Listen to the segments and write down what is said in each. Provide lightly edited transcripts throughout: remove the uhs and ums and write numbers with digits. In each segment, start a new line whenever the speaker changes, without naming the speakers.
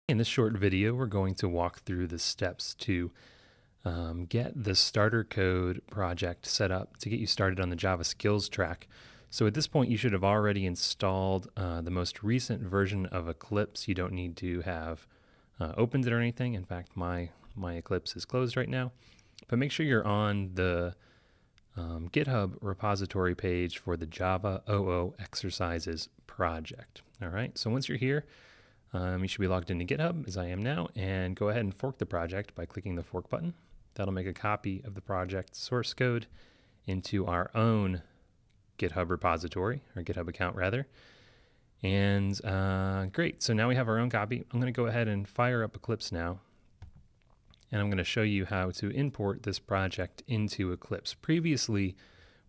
In this short video, we're going to walk through the steps to get the starter code project set up to get you started on the Java skills track. So at this point, you should have already installed the most recent version of Eclipse. You don't need to have opened it or anything. In fact, my Eclipse is closed right now. But make sure you're on the GitHub repository page for the Java OO exercises project. All right, so once you're here, you should be logged into GitHub, as I am now, and go ahead and fork the project by clicking the fork button. That'll make a copy of the project source code into our own GitHub repository, or GitHub account rather. And great, so now we have our own copy. I'm going to go ahead and fire up Eclipse now, and I'm going to show you how to import this project into Eclipse. Previously,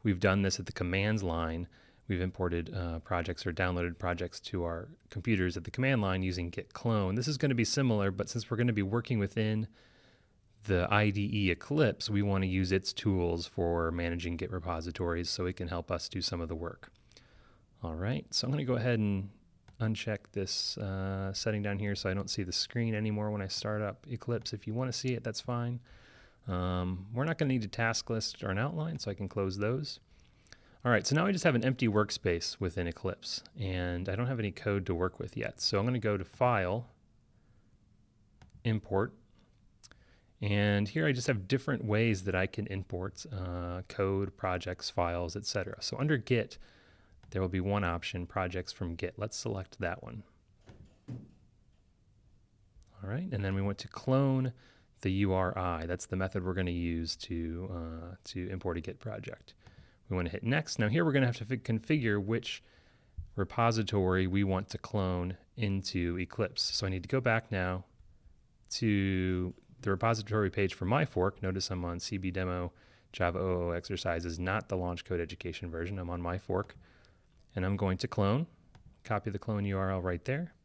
we've done this at the commands line. We've imported projects or downloaded projects to our computers at the command line using git clone. This is going to be similar, but since we're going to be working within the IDE Eclipse, we want to use its tools for managing Git repositories so it can help us do some of the work. All right, so I'm going to go ahead and uncheck this setting down here so I don't see the screen anymore when I start up Eclipse. If you want to see it, that's fine. We're not going to need a task list or an outline, so I can close those. All right, so now I just have an empty workspace within Eclipse, and I don't have any code to work with yet. So I'm going to go to File, Import, and here I just have different ways that I can import code, projects, files, etc. So under Git, there will be one option, Projects from Git. Let's select that one. All right, and then we want to clone the URI. That's the method we're going to use to import a Git project. We want to hit next. Now here we're going to have to configure which repository we want to clone into Eclipse. So I need to go back now to the repository page for my fork. Notice I'm on CB demo Java OO exercises, not the LaunchCode education version. I'm on my fork, and I'm going to clone, copy the clone URL right there.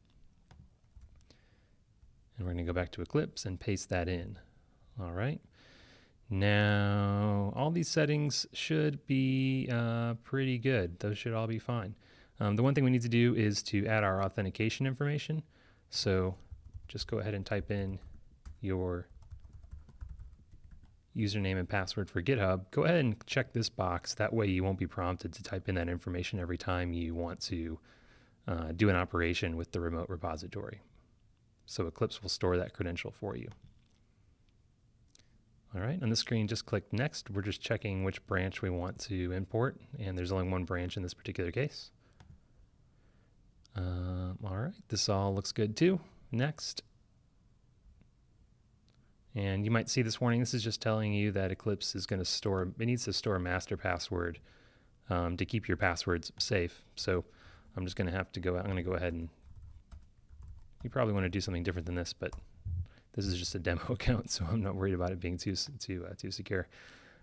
And we're going to go back to Eclipse and paste that in. All right. Now, all these settings should be pretty good. Those should all be fine. The one thing we need to do is to add our authentication information. So just go ahead and type in your username and password for GitHub. Go ahead and check this box. That way you won't be prompted to type in that information every time you want to do an operation with the remote repository. So Eclipse will store that credential for you. All right, on the screen, just click Next. We're just checking which branch we want to import, and there's only one branch in this particular case. All right, this all looks good too. Next. And you might see this warning. This is just telling you that Eclipse is going to store, it needs to store a master password to keep your passwords safe. So I'm just going to have to go, I'm going to go ahead and, you probably want to do something different than this, but this is just a demo account, so I'm not worried about it being too secure.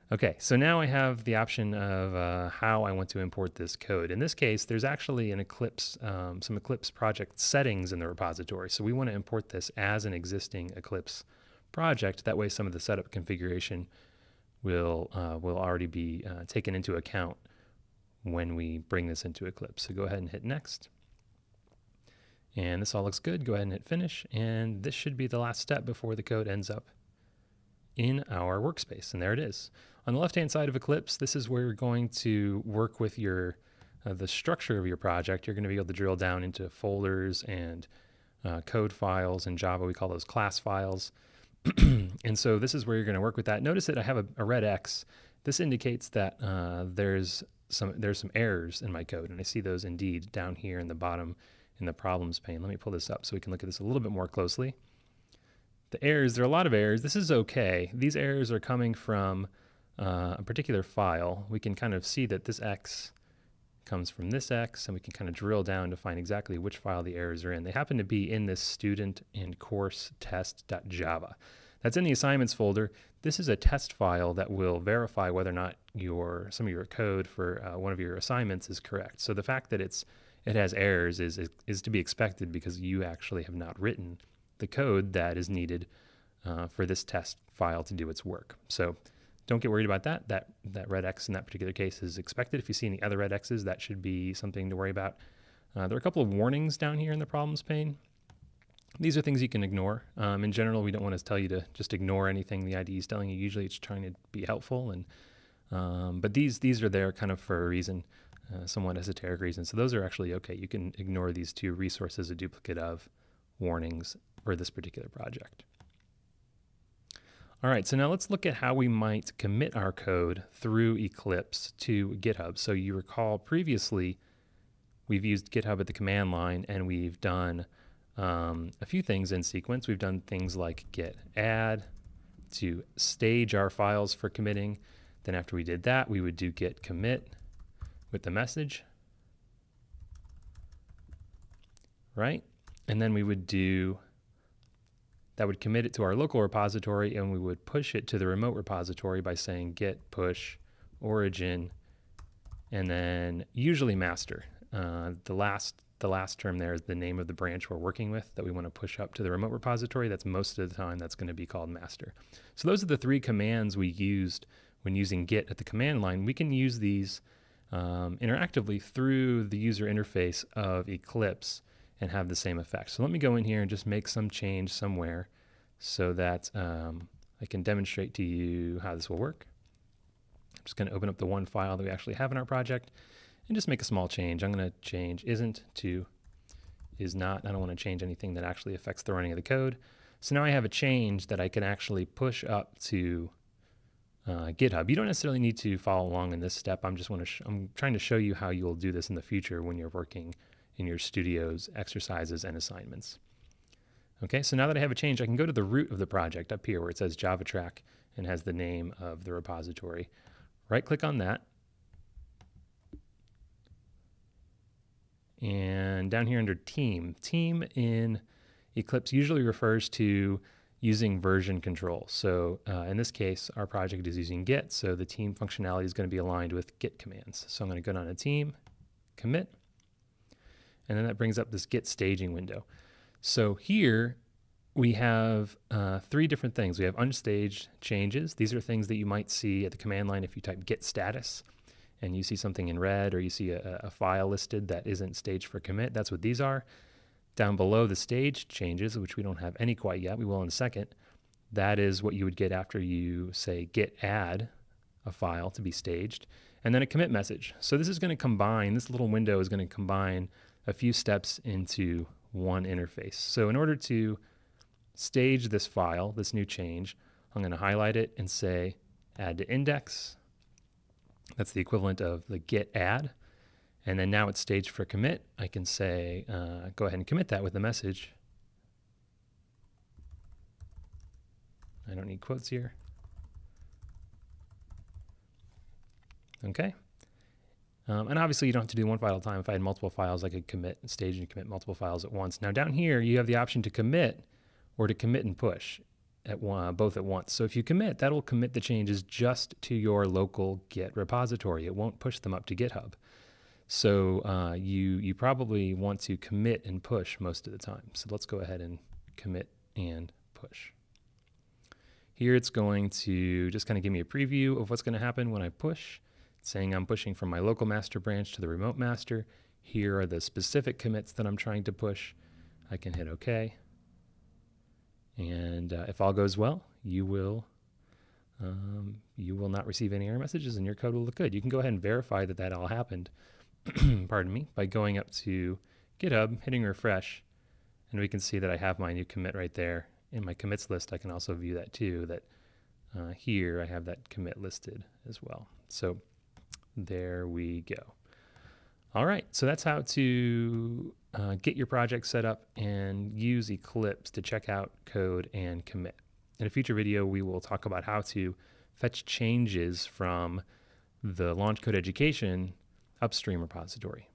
Okay, so now I have the option of how I want to import this code. In this case, there's actually an Eclipse, some Eclipse project settings in the repository. So we want to import this as an existing Eclipse project. That way, some of the setup configuration will already be taken into account when we bring this into Eclipse. So go ahead and hit Next. And this all looks good. Go ahead and hit Finish. And this should be the last step before the code ends up in our workspace. And there it is. On the left-hand side of Eclipse, this is where you're going to work with your the structure of your project. You're going to be able to drill down into folders and code files. In Java, we call those class files. And so this is where you're going to work with that. Notice that I have a red X. This indicates that there's some errors in my code. And I see those indeed down here in the bottom in the problems pane. Let me pull this up so we can look at this a little bit more closely. The errors, there are a lot of errors. This is okay. These errors are coming from a particular file. We can kind of see that this X comes from this X, and we can kind of drill down to find exactly which file the errors are in. They happen to be in this student and course test.java. That's in the assignments folder. This is a test file that will verify whether or not some of your code for one of your assignments is correct. So the fact that it has errors is to be expected because you actually have not written the code that is needed for this test file to do its work. So don't get worried about that. That red X in that particular case is expected. If you see any other red X's, that should be something to worry about. There are a couple of warnings down here in the problems pane. These are things you can ignore. In general, we don't want to tell you to just ignore anything the IDE is telling you. Usually it's trying to be helpful, and but these are there kind of for a reason, somewhat esoteric reason. So those are actually okay. You can ignore these two resources, a duplicate of warnings for this particular project. All right, so now let's look at how we might commit our code through Eclipse to GitHub. So you recall previously we've used GitHub at the command line, and we've done a few things in sequence. We've done things like git add to stage our files for committing. Then after we did that, we would do git commit with the message, right? And then we would do, that would commit it to our local repository, and we would push it to the remote repository by saying git push origin, and then usually master. The last term there is the name of the branch we're working with that we want to push up to the remote repository. That's most of the time that's going to be called master. So those are the three commands we used when using git at the command line. We can use these interactively through the user interface of Eclipse and have the same effect. So let me go in here and just make some change somewhere so that I can demonstrate to you how this will work. I'm just going to open up the one file that we actually have in our project and just make a small change. I'm going to change isn't to is not. I don't want to change anything that actually affects the running of the code. So now I have a change that I can actually push up to GitHub. You don't necessarily need to follow along in this step. I'm trying to show you how you'll do this in the future when you're working in your studio's exercises and assignments. Okay, so now that I have a change, I can go to the root of the project up here where it says Java track and has the name of the repository. Right click on that. And down here under team in Eclipse usually refers to using version control. So in this case, our project is using Git, so the team functionality is going to be aligned with Git commands. So I'm going to go down to team, commit, and then that brings up this Git staging window. So here we have three different things. We have unstaged changes. These are things that you might see at the command line if you type git status and you see something in red, or you see a file listed that isn't staged for commit. That's what these are. Down below the staged changes, which we don't have any quite yet, we will in a second, that is what you would get after you say git add a file to be staged, and then a commit message. So this is going to combine, this little window is going to combine a few steps into one interface. So in order to stage this file, this new change, I'm going to highlight it and say add to index. That's the equivalent of the git add. And then now it's staged for commit. I can say, go ahead and commit that with the message. I don't need quotes here. Okay. And obviously you don't have to do one file at a time. If I had multiple files, I could commit and stage and commit multiple files at once. Now down here, you have the option to commit or to commit and push both at once. So if you commit, that'll commit the changes just to your local Git repository. It won't push them up to GitHub. So you probably want to commit and push most of the time. So let's go ahead and commit and push. Here it's going to just kind of give me a preview of what's going to happen when I push. It's saying I'm pushing from my local master branch to the remote master. Here are the specific commits that I'm trying to push. I can hit OK. And if all goes well, you will not receive any error messages and your code will look good. You can go ahead and verify that that all happened, pardon me, by going up to GitHub, hitting refresh, and we can see that I have my new commit right there. In my commits list, I can also view that too, that here I have that commit listed as well. So there we go. All right, so that's how to get your project set up and use Eclipse to check out code and commit. In a future video, we will talk about how to fetch changes from the LaunchCode Education upstream repository.